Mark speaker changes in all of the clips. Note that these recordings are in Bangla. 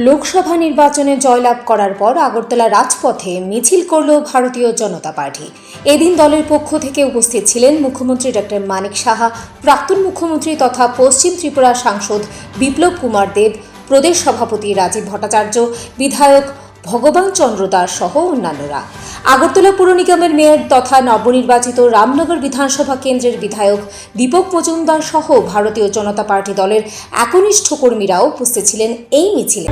Speaker 1: লোকসভা নির্বাচনে জয়লাভ করার পর আগরতলা রাজপথে মিছিল করল ভারতীয় জনতা পার্টি। এদিন দলের পক্ষ থেকে উপস্থিত ছিলেন মুখ্যমন্ত্রী ডক্টর মানিক সাহা, প্রাক্তন মুখ্যমন্ত্রী তথা পশ্চিম ত্রিপুরা সাংসদ বিপ্লব কুমার দেব, প্রদেশ সভাপতি রাজীব ভট্টাচার্য, বিধায়ক ভগবান চন্দ্র দাস সহ অন্যান্যরা। আগরতলা পুর নিগমের মেয়র তথা নবনির্বাচিত রামনগর বিধানসভা কেন্দ্রের বিধায়ক দীপক মজুমদার সহ ভারতীয় জনতা পার্টি দলের একনিষ্ঠ কর্মীরাও উপস্থিত ছিলেন এই মিছিলে।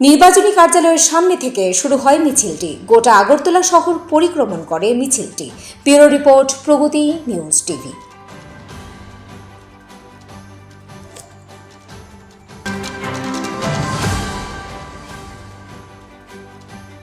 Speaker 1: নির্বাচনী কার্যালয়ের সামনে থেকে শুরু হয় মিছিলটি। গোটা আগরতলা শহর পরিক্রমণ করে মিছিলটি। ব্যুরো রিপোর্ট, প্রগতি নিউজ টিভি।